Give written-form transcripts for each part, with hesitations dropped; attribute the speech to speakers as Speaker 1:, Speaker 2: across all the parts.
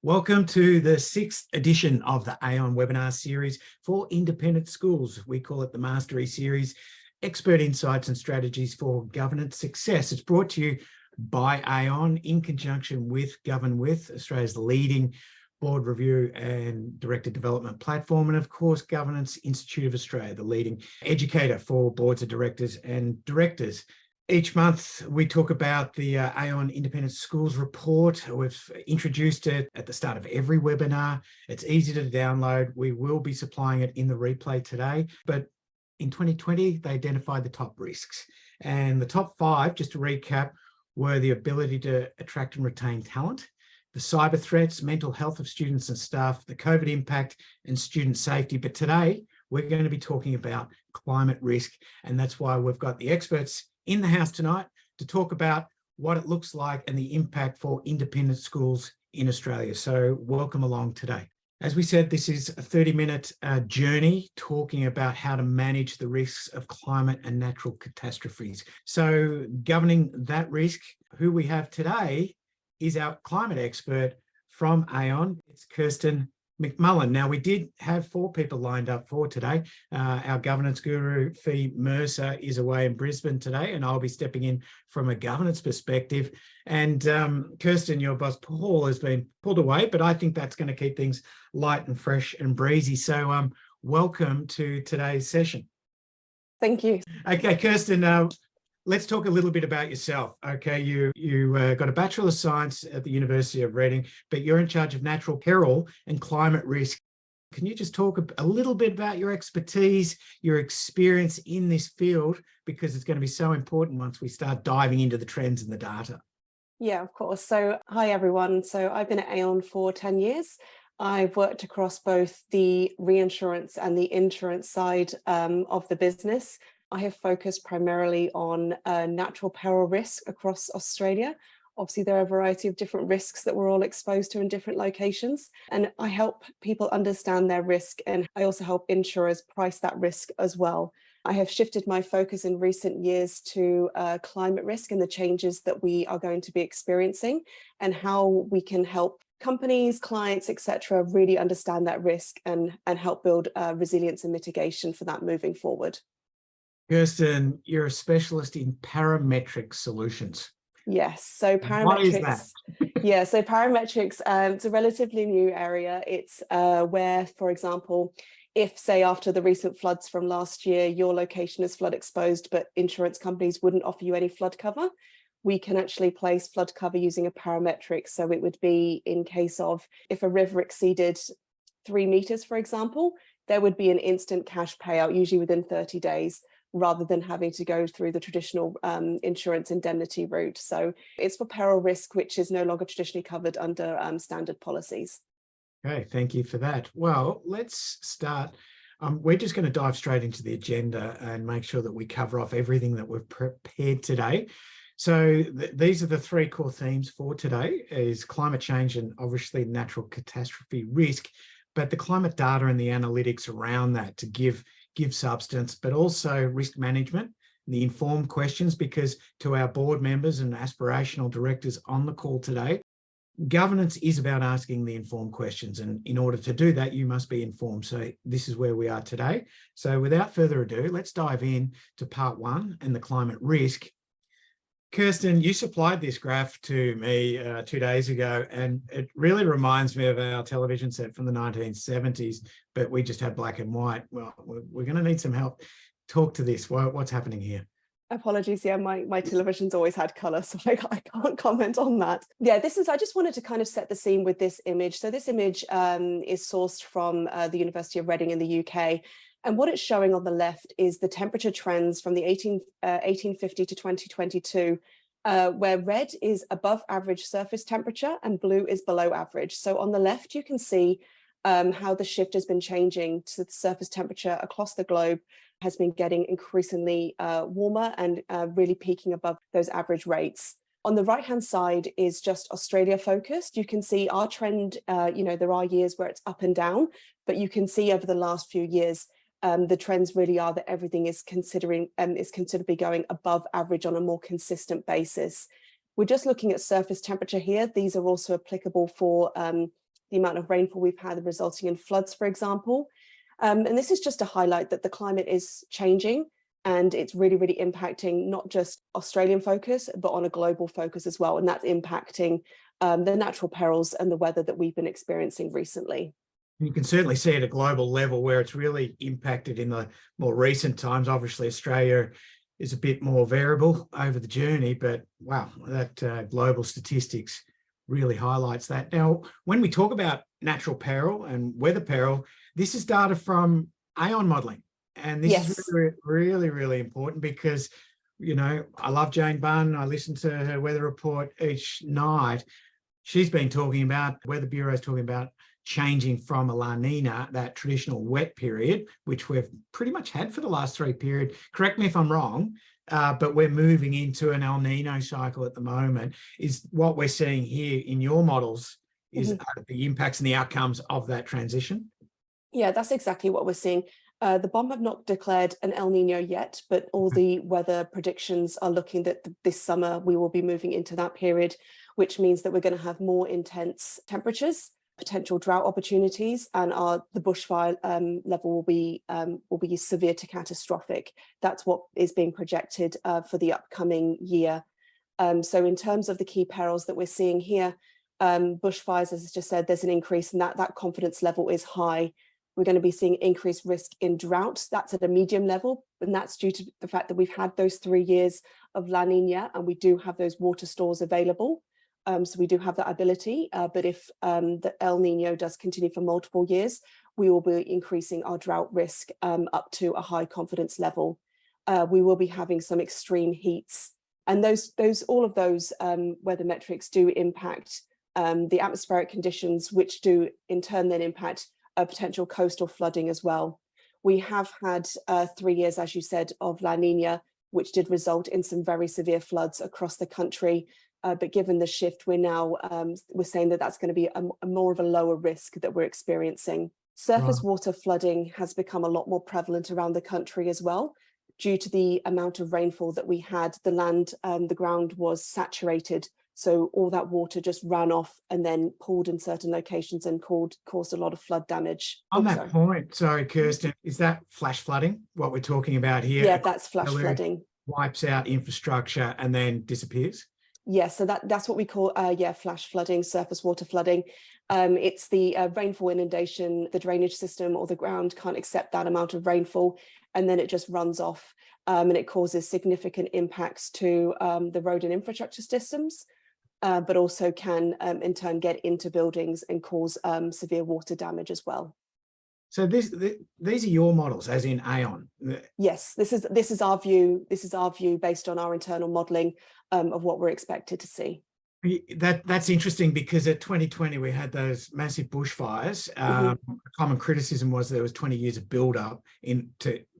Speaker 1: Welcome to the 6th edition of the Aon webinar series for independent schools. We call it the Mastery Series, Expert Insights and Strategies for Governance Success. It's brought to you by Aon in conjunction with GovernWith, Australia's leading board review and director development platform, and of course, Governance Institute of Australia, the leading educator for boards of directors and directors. Each month, we talk about the Aon Independent Schools Report. We've introduced it at the start of every webinar. It's easy to download. We will be supplying it in the replay today. But in 2020, they identified the top risks. And the top 5, just to recap, were the ability to attract and retain talent, the cyber threats, mental health of students and staff, the COVID impact, and student safety. But today, we're going to be talking about climate risk. And that's why we've got the experts in the house tonight to talk about what it looks like and the impact for independent schools in Australia. So welcome along today. As we said, this is a 30-minute journey talking about how to manage the risks of climate and natural catastrophes. So governing that risk, who we have today is our climate expert from Aon. It's Kirstin McMullan. Now, we did have 4 people lined up for today. Our governance guru, Fee Mercer, is away in Brisbane today, and I'll be stepping in from a governance perspective. And Kirstin, your boss, Paul, has been pulled away, but I think that's going to keep things light and fresh and breezy. So welcome to today's session.
Speaker 2: Thank you.
Speaker 1: Okay, Kirstin, let's talk a little bit about yourself. Okay, you got a Bachelor of Science at the University of Reading, but you're in charge of natural peril and climate risk. Can you just talk a little bit about your expertise, your experience in this field, because it's going to be so important once we start diving into the trends and the data.
Speaker 2: Yeah, of course. So hi, everyone. So I've been at Aon for 10 years. I've worked across both the reinsurance and the insurance side of the business. I have focused primarily on natural peril risk across Australia. Obviously, there are a variety of different risks that we're all exposed to in different locations. And I help people understand their risk, and I also help insurers price that risk as well. I have shifted my focus in recent years to climate risk and the changes that we are going to be experiencing and how we can help companies, clients, etc., really understand that risk and help build resilience and mitigation for that moving forward.
Speaker 1: Kirstin, you're a specialist in parametric solutions.
Speaker 2: Yes, so parametrics.
Speaker 1: What is that?
Speaker 2: Yeah, so parametrics, it's a relatively new area. It's where, for example, if, say, after the recent floods from last year, your location is flood exposed, but insurance companies wouldn't offer you any flood cover, we can actually place flood cover using a parametric. So it would be in case of if a river exceeded 3 meters, for example, there would be an instant cash payout, usually within 30 days. Rather than having to go through the traditional insurance indemnity route. So it's for peril risk, which is no longer traditionally covered under standard policies.
Speaker 1: Okay, thank you for that. Well, let's start. We're just going to dive straight into the agenda and make sure that we cover off everything that we've prepared today. So these are the 3 core themes for today, is climate change and obviously natural catastrophe risk, but the climate data and the analytics around that to give substance, but also risk management, the informed questions, because to our board members and aspirational directors on the call today, governance is about asking the informed questions. And in order to do that, you must be informed. So this is where we are today. So without further ado, let's dive in to part 1 and the climate risk. Kirstin, you supplied this graph to me 2 days ago, and it really reminds me of our television set from the 1970s, but we just had black and white. Well, we're going to need some help. Talk to this. What's happening here?
Speaker 2: Apologies, yeah, my television's always had colour, so I can't comment on that. Yeah, I just wanted to kind of set the scene with this image. So this image is sourced from the University of Reading in the UK. And what it's showing on the left is the temperature trends from the 1850 to 2022, where red is above average surface temperature and blue is below average. So on the left, you can see how the shift has been changing to the surface temperature across the globe has been getting increasingly warmer and really peaking above those average rates. On the right-hand side is just Australia focused. You can see our trend, there are years where it's up and down, but you can see over the last few years, the trends really are that everything is considerably going above average on a more consistent basis. We're just looking at surface temperature here. These are also applicable for the amount of rainfall we've had resulting in floods, for example. And this is just to highlight that the climate is changing, and it's really, really impacting not just Australian focus, but on a global focus as well. And that's impacting the natural perils and the weather that we've been experiencing recently.
Speaker 1: You can certainly see at a global level where it's really impacted in the more recent times. Obviously, Australia is a bit more variable over the journey, but wow, that global statistics really highlights that. Now, when we talk about natural peril and weather peril, this is data from Aon modelling. And this is really, really, really important because, you know, I love Jane Bunn. I listen to her weather report each night. She's been talking about, Weather Bureau is talking about changing from a La Nina, that traditional wet period, which we've pretty much had for the last 3 periods. Correct me if I'm wrong, but we're moving into an El Nino cycle at the moment. Is what we're seeing here in your models is the impacts and the outcomes of that transition?
Speaker 2: Yeah, that's exactly what we're seeing. The BOM have not declared an El Nino yet, but all the weather predictions are looking that this summer we will be moving into that period, which means that we're going to have more intense temperatures, potential drought opportunities, and the bushfire level will be severe to catastrophic. That's what is being projected for the upcoming year. So in terms of the key perils that we're seeing here, bushfires, as I just said, there's an increase, and that confidence level is high. We're going to be seeing increased risk in drought. That's at a medium level, and that's due to the fact that we've had those 3 years of La Nina, and we do have those water stores available. So we do have that ability, but if the El Nino does continue for multiple years, we will be increasing our drought risk up to a high confidence level. We will be having some extreme heats, and all of those weather metrics do impact the atmospheric conditions, which do in turn then impact potential coastal flooding as well. We have had 3 years, as you said, of La Nina, which did result in some very severe floods across the country. But given the shift, we're saying that that's going to be a more of a lower risk that we're experiencing. Surface water flooding has become a lot more prevalent around the country as well. Due to the amount of rainfall that we had, the ground was saturated. So all that water just ran off and then pooled in certain locations and caused a lot of flood damage.
Speaker 1: On that point, sorry, Kirstin, is that flash flooding, what we're talking about here?
Speaker 2: Yeah, that's flash flooding.
Speaker 1: Wipes out infrastructure and then disappears?
Speaker 2: Yes, so that's what we call, flash flooding, surface water flooding. It's the rainfall inundation, the drainage system or the ground can't accept that amount of rainfall, and then it just runs off, and it causes significant impacts to the road and infrastructure systems, but also can in turn get into buildings and cause severe water damage as well.
Speaker 1: So these are your models, as in Aon?
Speaker 2: Yes, this is our view. This is our view based on our internal modelling of what we're expected to see.
Speaker 1: That's interesting because at 2020 we had those massive bushfires. A common criticism was there was 20 years of build-up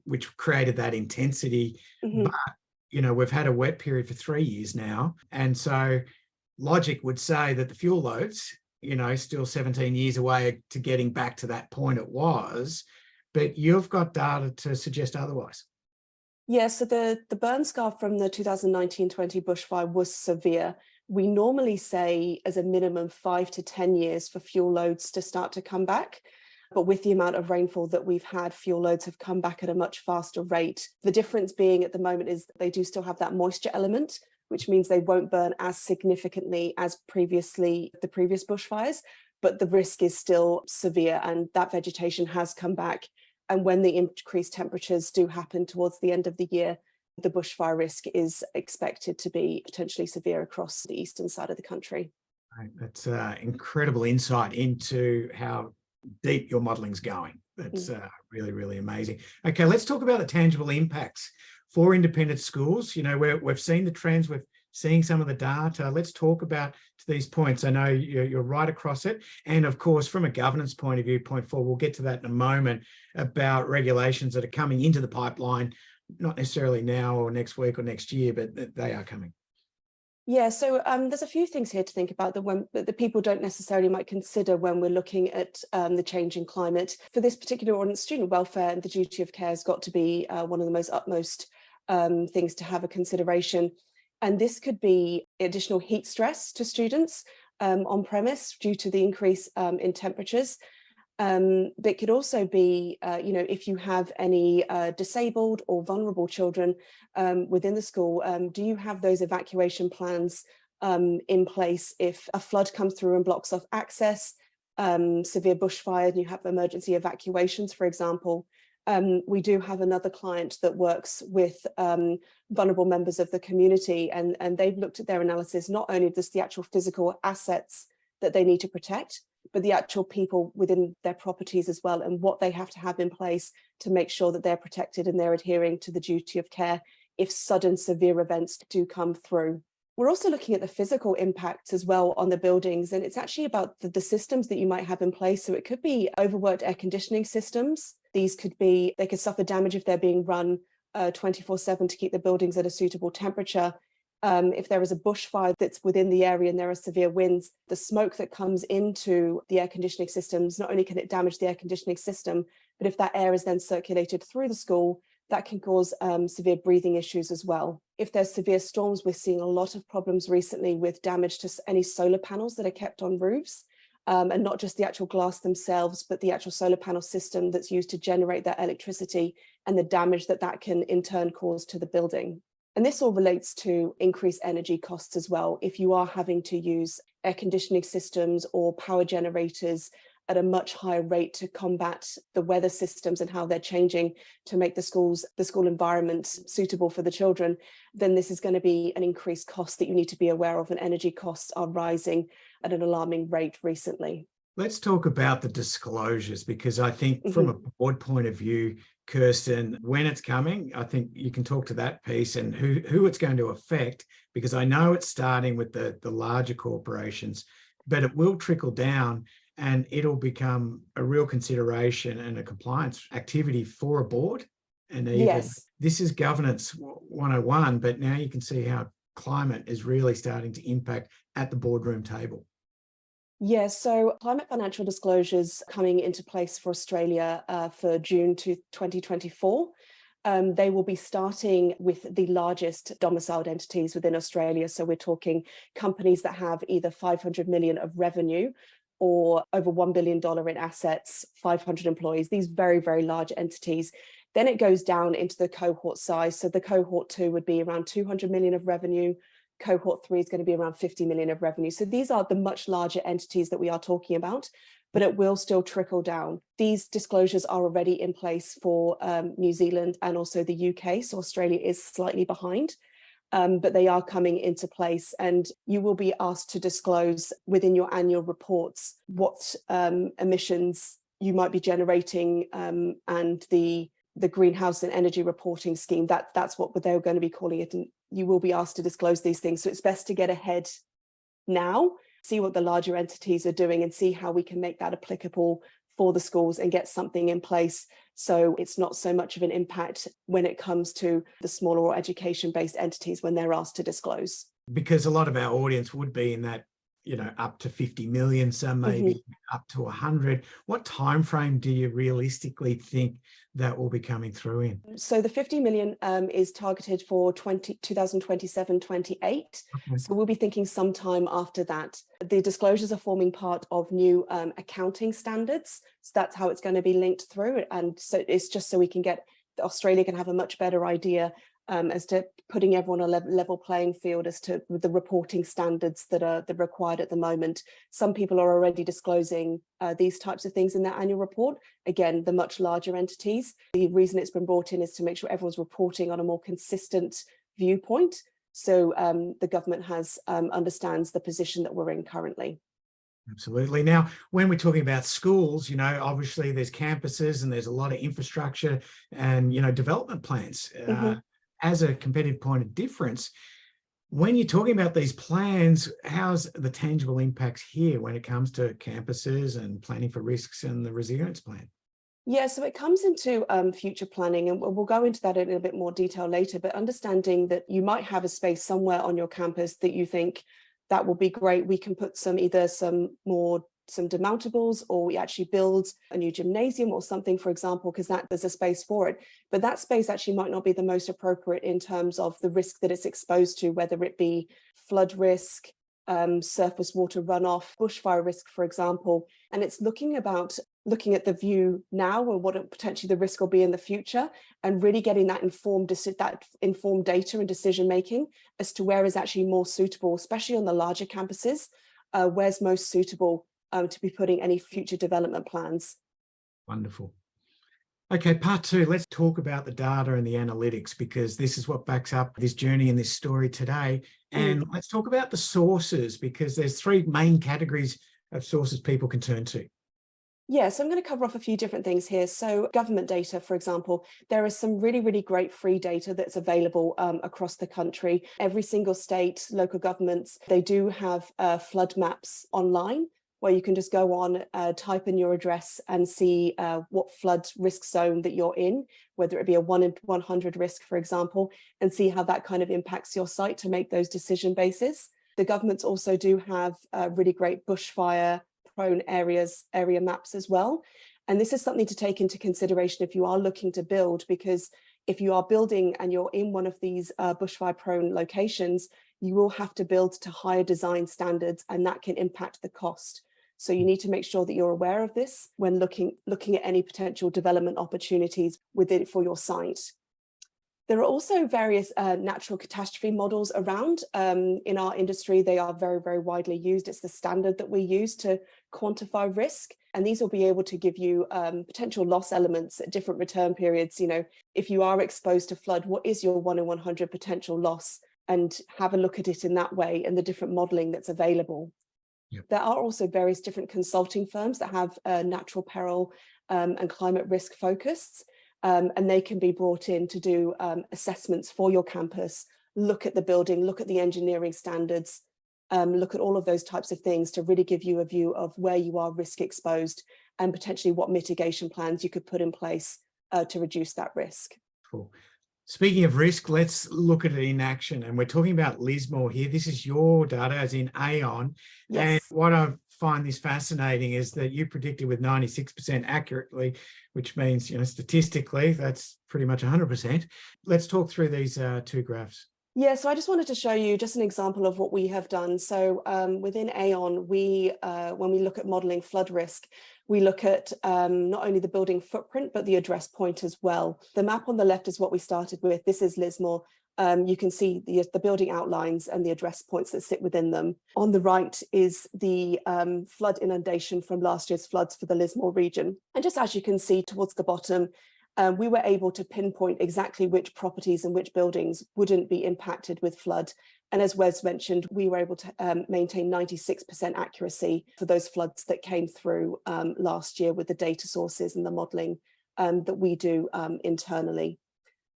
Speaker 1: which created that intensity. But you know, we've had a wet period for 3 years now, and so logic would say that the fuel loads, you know, still 17 years away to getting back to that point it was, but you've got data to suggest otherwise.
Speaker 2: Yeah, so the burn scar from the 2019-20 bushfire was severe. We normally say as a minimum 5 to 10 years for fuel loads to start to come back. But with the amount of rainfall that we've had, fuel loads have come back at a much faster rate. The difference being at the moment is they do still have that moisture element, which means they won't burn as significantly as the previous bushfires, but the risk is still severe and that vegetation has come back. And when the increased temperatures do happen towards the end of the year, the bushfire risk is expected to be potentially severe across the eastern side of the country.
Speaker 1: Right. That's incredible insight into how deep your modeling's going. That's really, really amazing. Okay, let's talk about the tangible impacts for independent schools. You know, we've seen the trends, we've seen some of the data. Let's talk about these points. I know you're right across it. And of course, from a governance point of view, point 4, we'll get to that in a moment, about regulations that are coming into the pipeline, not necessarily now or next week or next year, but they are coming.
Speaker 2: Yeah, so there's a few things here to think about that people don't necessarily might consider when we're looking at the changing climate. For this particular audience, student welfare and the duty of care has got to be one of the most utmost things to have a consideration. And this could be additional heat stress to students. on premise due to the increase in temperatures. But it could also be, if you have any disabled or vulnerable children within the school, do you have those evacuation plans in place if a flood comes through and blocks off access, severe bushfire, and you have emergency evacuations, for example? We do have another client that works with vulnerable members of the community, and they've looked at their analysis, not only just the actual physical assets that they need to protect, but the actual people within their properties as well, and what they have to have in place to make sure that they're protected and they're adhering to the duty of care if sudden severe events do come through. We're also looking at the physical impacts as well on the buildings, and it's actually about the systems that you might have in place. So it could be overworked air conditioning systems. These could be, they could suffer damage if they're being run 24/7 to keep the buildings at a suitable temperature. If there is a bushfire that's within the area and there are severe winds, the smoke that comes into the air conditioning systems, not only can it damage the air conditioning system, but if that air is then circulated through the school, that can cause severe breathing issues as well. If there's severe storms, we're seeing a lot of problems recently with damage to any solar panels that are kept on roofs, and not just the actual glass themselves, but the actual solar panel system that's used to generate that electricity and the damage that that can in turn cause to the building. And this all relates to increased energy costs as well. If you are having to use air conditioning systems or power generators at a much higher rate to combat the weather systems and how they're changing to make the school environment suitable for the children, then this is going to be an increased cost that you need to be aware of, and energy costs are rising at an alarming rate recently.
Speaker 1: Let's talk about the disclosures, because I think from a board point of view, Kirstin, when it's coming, I think you can talk to that piece and who it's going to affect, because I know it's starting with the larger corporations, but it will trickle down and it'll become a real consideration and a compliance activity for a board. And even this is governance 101, but now you can see how climate is really starting to impact at the boardroom table.
Speaker 2: Yes, so climate financial disclosures coming into place for Australia for June 2024. They will be starting with the largest domiciled entities within Australia. So we're talking companies that have either 500 million of revenue or over $1 billion in assets, 500 employees, these very, very large entities. Then it goes down into the cohort size. So the cohort 2 would be around 200 million of revenue. Cohort 3 is going to be around 50 million of revenue. So these are the much larger entities that we are talking about, but it will still trickle down. These disclosures are already in place for New Zealand and also the UK. So Australia is slightly behind, but they are coming into place, and you will be asked to disclose within your annual reports what emissions you might be generating, and the greenhouse and energy reporting scheme. That's what they're going to be calling it, and you will be asked to disclose these things. So it's best to get ahead now, see what the larger entities are doing, and see how we can make that applicable for the schools and get something in place so it's not so much of an impact when it comes to the smaller or education-based entities when they're asked to disclose.
Speaker 1: Because a lot of our audience would be in that, up to 50 million, some maybe up to 100. What time frame do you realistically think that will be coming through in? So
Speaker 2: the 50 million is targeted for 2027-28. Okay. So we'll be thinking sometime after that. The disclosures are forming part of new accounting standards. So that's how it's going to be linked through. And so it's just so Australia can have a much better idea as to putting everyone on a level playing field as to the reporting standards that are required at the moment. Some people are already disclosing these types of things in their annual report. Again, the much larger entities. The reason it's been brought in is to make sure everyone's reporting on a more consistent viewpoint. So the government understands the position that we're in currently.
Speaker 1: Absolutely. Now, when we're talking about schools, obviously there's campuses and there's a lot of infrastructure and, development plans. As a competitive point of difference, when you're talking about these plans, how's the tangible impacts here when it comes to campuses and planning for risks and the resilience plan?
Speaker 2: Yeah, so it comes into future planning, and we'll go into that in a bit more detail later, but understanding that you might have a space somewhere on your campus that you think that will be great. We can put some demountables, or we actually build a new gymnasium or something, for example, because there's a space for it. But that space actually might not be the most appropriate in terms of the risk that it's exposed to, whether it be flood risk, surface water runoff, bushfire risk, for example. And it's looking at the view now and what potentially the risk will be in the future, and really getting that informed data and decision making as to where is actually more suitable, especially on the larger campuses, where's most suitable to be putting any future development plans.
Speaker 1: Wonderful. Okay, part two, let's talk about the data and the analytics, because this is what backs up this journey and this story today. And let's talk about the sources, because there's three main categories of sources people can turn to.
Speaker 2: Yeah, so I'm going to cover off a few different things here. So government data, for example, there is some really, really great free data that's available across the country. Every single state, local governments, they do have flood maps online, where you can just go on, type in your address and see what flood risk zone that you're in, whether it be a 1 in 100 risk, for example, and see how that kind of impacts your site to make those decision bases. The governments also do have really great bushfire prone area maps as well. And this is something to take into consideration if you are looking to build, because if you are building and you're in one of these bushfire prone locations, you will have to build to higher design standards, and that can impact the cost. So you need to make sure that you're aware of this when looking at any potential development opportunities within for your site. There are also various natural catastrophe models around. In our industry, they are very, very widely used. It's the standard that we use to quantify risk. And these will be able to give you potential loss elements at different return periods. You know, if you are exposed to flood, what is your 1 in 100 potential loss? And have a look at it in that way and the different modeling that's available. Yep. There are also various different consulting firms that have natural peril and climate risk focused. And they can be brought in to do assessments for your campus, look at the building, look at the engineering standards, look at all of those types of things to really give you a view of where you are risk exposed and potentially what mitigation plans you could put in place to reduce that risk.
Speaker 1: Cool. Speaking of risk, let's look at it in action. And we're talking about Lismore here. This is your data, as in Aon. Yes. And what I find this fascinating is that you predicted with 96% accurately, which means, you know, statistically, that's pretty much 100%. Let's talk through these two graphs.
Speaker 2: Yeah, so I just wanted to show you just an example of what we have done. So within Aon, when we look at modelling flood risk, we look at not only the building footprint, but the address point as well. The map on the left is what we started with. This is Lismore. You can see the building outlines and the address points that sit within them. On the right is the flood inundation from last year's floods for the Lismore region. And just as you can see towards the bottom, we were able to pinpoint exactly which properties and which buildings wouldn't be impacted with flood. And as Wes mentioned, we were able to maintain 96% accuracy for those floods that came through last year with the data sources and the modelling that we do internally.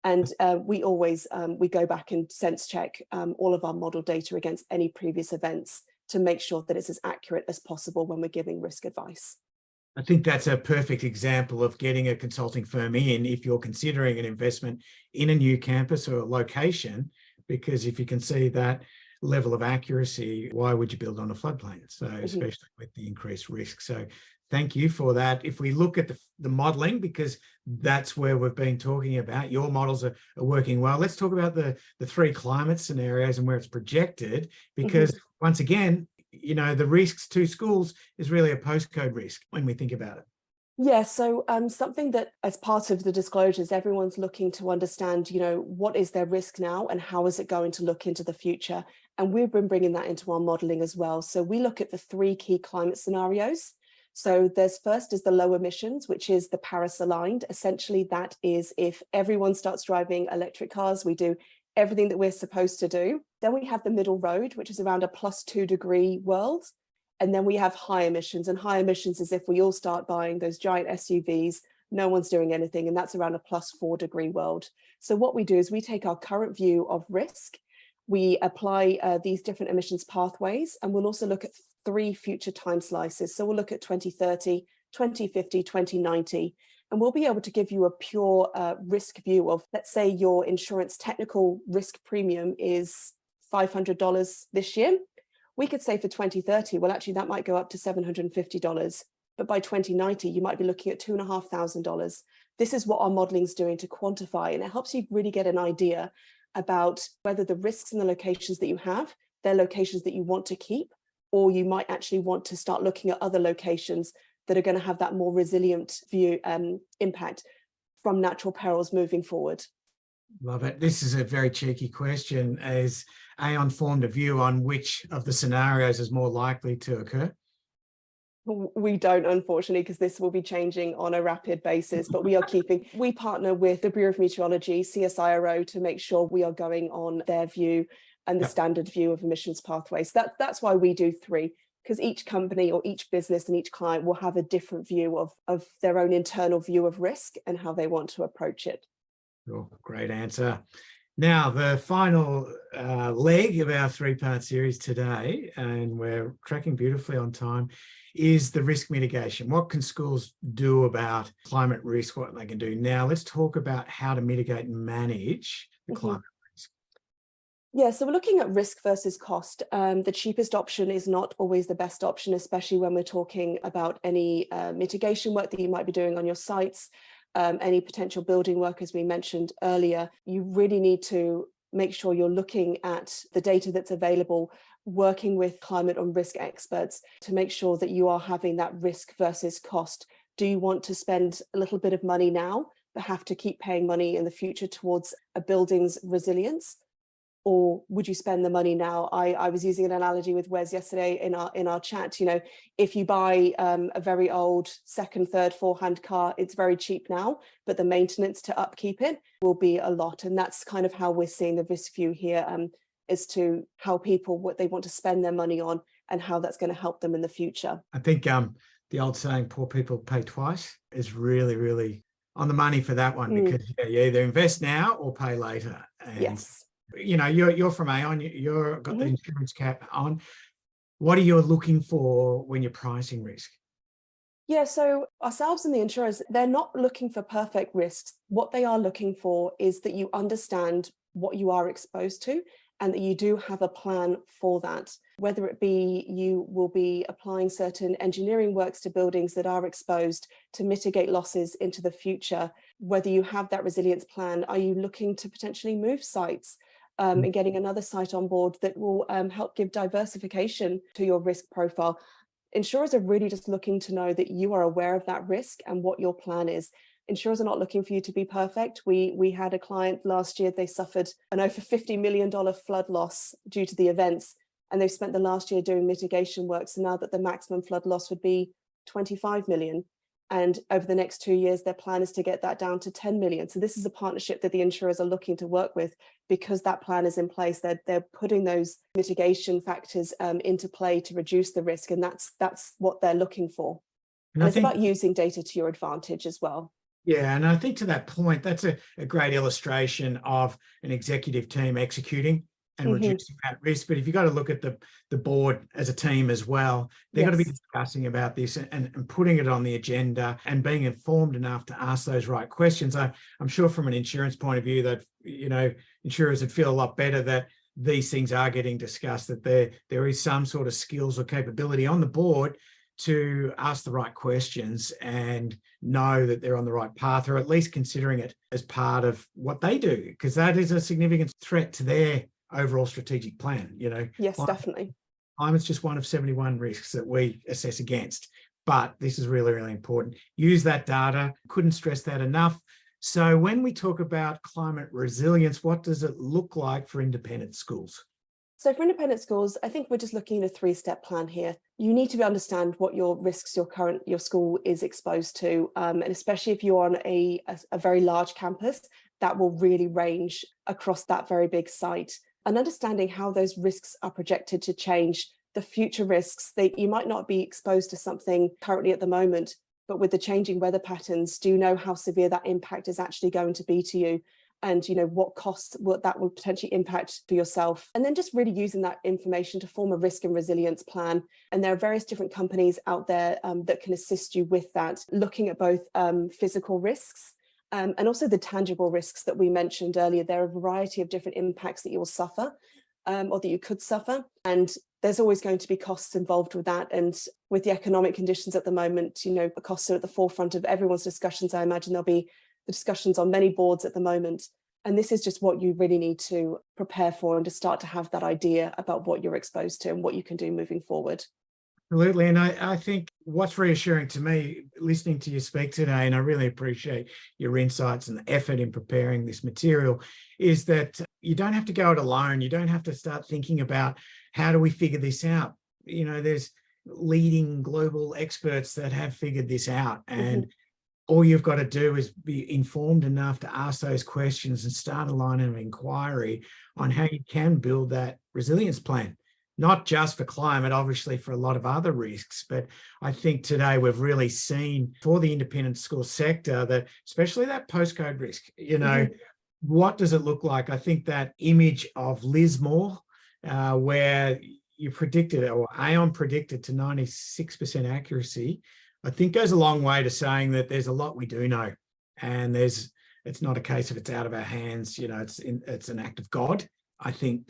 Speaker 2: And we always, we go back and sense check all of our model data against any previous events to make sure that it's as accurate as possible when we're giving risk advice.
Speaker 1: I think that's a perfect example of getting a consulting firm in if you're considering an investment in a new campus or a location, because if you can see that level of accuracy, why would you build on a floodplain? So especially with the increased risk. So thank you for that. If we look at the modelling, because that's where we've been talking about, your models are working well. Let's talk about the three climate scenarios and where it's projected, because once again, you know, the risks to schools is really a postcode risk when we think about it.
Speaker 2: Yeah, so something that as part of the disclosures, everyone's looking to understand, you know, what is their risk now and how is it going to look into the future? And we've been bringing that into our modelling as well. So we look at the three key climate scenarios. So there's first is the low emissions, which is the Paris aligned. Essentially, that is if everyone starts driving electric cars, we do everything that we're supposed to do. Then we have the middle road, which is around a +2 degree world. And then we have high emissions, and high emissions is if we all start buying those giant SUVs, no one's doing anything, and that's around a +4 degree world. So what we do is we take our current view of risk, we apply these different emissions pathways, and we'll also look at 3 future time slices. So we'll look at 2030, 2050, 2090, and we'll be able to give you a pure risk view of, let's say your insurance technical risk premium is $500 this year. We could say for 2030, well, actually, that might go up to $750. But by 2090, you might be looking at $2,500. This is what our modeling is doing to quantify, and it helps you really get an idea about whether the risks and the locations that you have they're locations that you want to keep, or you might actually want to start looking at other locations that are going to have that more resilient view impact from natural perils moving forward.
Speaker 1: Love it. This is a very cheeky question. Has Aon formed a view on which of the scenarios is more likely to occur?
Speaker 2: We don't, unfortunately, because this will be changing on a rapid basis, but we partner with the Bureau of Meteorology, CSIRO, to make sure we are going on their view and the standard view of emissions pathways. That's why we do 3, because each company or each business and each client will have a different view of their own internal view of risk and how they want to approach it.
Speaker 1: Sure. Great answer. Now, the final leg of our 3-part series today, and we're tracking beautifully on time, is the risk mitigation. What can schools do about climate risk, what they can do? Now, let's talk about how to mitigate and manage the climate risk.
Speaker 2: Yeah, so we're looking at risk versus cost. The cheapest option is not always the best option, especially when we're talking about any mitigation work that you might be doing on your sites. Any potential building work, as we mentioned earlier. You really need to make sure you're looking at the data that's available, working with climate and risk experts to make sure that you are having that risk versus cost. Do you want to spend a little bit of money now, but have to keep paying money in the future towards a building's resilience? Or would you spend the money now? I was using an analogy with Wes yesterday in our chat. You know, if you buy a very old second, third, four-hand car, it's very cheap now, but the maintenance to upkeep it will be a lot. And that's kind of how we're seeing the risk view here, as to how people, what they want to spend their money on and how that's going to help them in the future.
Speaker 1: I think the old saying, poor people pay twice, is really, really on the money for that one, because you either invest now or pay later. And
Speaker 2: yes.
Speaker 1: You know, you're from Aon, you've got the insurance cap on. What are you looking for when you're pricing risk?
Speaker 2: Yeah, so ourselves and the insurers, they're not looking for perfect risks. What they are looking for is that you understand what you are exposed to and that you do have a plan for that. Whether it be you will be applying certain engineering works to buildings that are exposed to mitigate losses into the future, whether you have that resilience plan, are you looking to potentially move sites? And getting another site on board that will help give diversification to your risk profile. Insurers are really just looking to know that you are aware of that risk and what your plan is. Insurers are not looking for you to be perfect. We had a client last year, they suffered an over $50 million flood loss due to the events, and they've spent the last year doing mitigation work. So now that the maximum flood loss would be 25 million. And over the next 2 years, their plan is to get that down to 10 million. So this is a partnership that the insurers are looking to work with because that plan is in place. They're putting those mitigation factors into play to reduce the risk. And that's what they're looking for. And it's about using data to your advantage as well.
Speaker 1: Yeah, and I think to that point, that's a great illustration of an executive team executing and reducing that risk. But if you've got to look at the board as a team as well, they've got to be discussing about this and putting it on the agenda and being informed enough to ask those right questions. I'm sure from an insurance point of view that, you know, insurers would feel a lot better that these things are getting discussed, that there is some sort of skills or capability on the board to ask the right questions and know that they're on the right path, or at least considering it as part of what they do, because that is a significant threat to their overall strategic plan. You know,
Speaker 2: yes, definitely.
Speaker 1: Climate's just one of 71 risks that we assess against, but this is really, really important. Use that data. Couldn't stress that enough. So when we talk about climate resilience, what does it look like for independent schools?
Speaker 2: So for independent schools, I think we're just looking at a 3-step plan here. You need to understand what your risks your school is exposed to, and especially if you're on a very large campus, that will really range across that very big site. And understanding how those risks are projected to change, the future risks, you might not be exposed to something currently at the moment, but with the changing weather patterns, do you know how severe that impact is actually going to be to you? And you know what costs that will potentially impact for yourself, and then just really using that information to form a risk and resilience plan. And there are various different companies out there that can assist you with that, looking at both physical risks and also the tangible risks that we mentioned earlier. There are a variety of different impacts that you will suffer or that you could suffer, and there's always going to be costs involved with that. And with the economic conditions at the moment, you know, the costs are at the forefront of everyone's discussions. I imagine there'll be the discussions on many boards at the moment. And this is just what you really need to prepare for and to start to have that idea about what you're exposed to and what you can do moving forward.
Speaker 1: Absolutely. And I think what's reassuring to me listening to you speak today, and I really appreciate your insights and the effort in preparing this material, is that you don't have to go it alone. You don't have to start thinking about how do we figure this out. You know, there's leading global experts that have figured this out, and all you've got to do is be informed enough to ask those questions and start a line of inquiry on how you can build that resilience plan. Not just for climate, obviously for a lot of other risks, but I think today we've really seen for the independent school sector that, especially that postcode risk, you know, what does it look like? I think that image of Lismore, where you predicted, or Aon predicted to 96% accuracy, I think goes a long way to saying that there's a lot we do know, and it's not a case of it's out of our hands, you know, it's an act of God. I think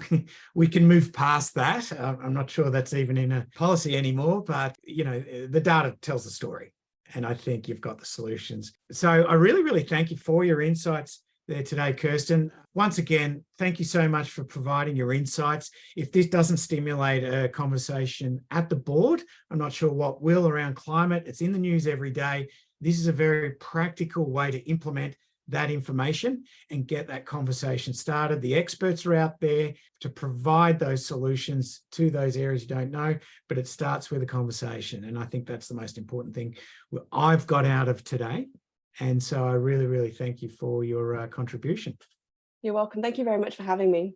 Speaker 1: we can move past that. I'm not sure that's even in a policy anymore, but you know, the data tells the story, and I think you've got the solutions. So I really, really thank you for your insights there today, Kirstin. Once again, thank you so much for providing your insights. If this doesn't stimulate a conversation at the board, I'm not sure what will around climate. It's in the news every day. This is a very practical way to implement that information and get that conversation started. The experts are out there to provide those solutions to those areas you don't know, but it starts with a conversation. And I think that's the most important thing I've got out of today. And so I really, really thank you for your contribution.
Speaker 2: You're welcome. Thank you very much for having me.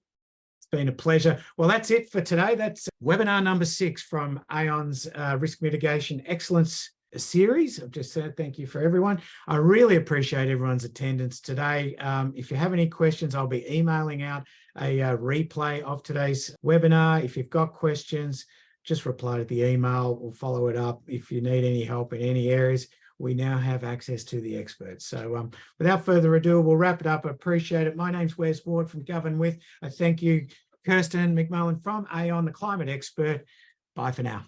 Speaker 1: It's been a pleasure. Well, that's it for today. That's webinar number 6 from Aon's Risk Mitigation Excellence series. I've just said thank you for everyone. I really appreciate everyone's attendance today. If you have any questions, I'll be emailing out a replay of today's webinar. If you've got questions, just reply to the email. We'll follow it up. If you need any help in any areas, we now have access to the experts. So without further ado, we'll wrap it up. I appreciate it. My name's Wes Ward from GovernWith. I thank you, Kirstin McMullan from Aon, the climate expert. Bye for now.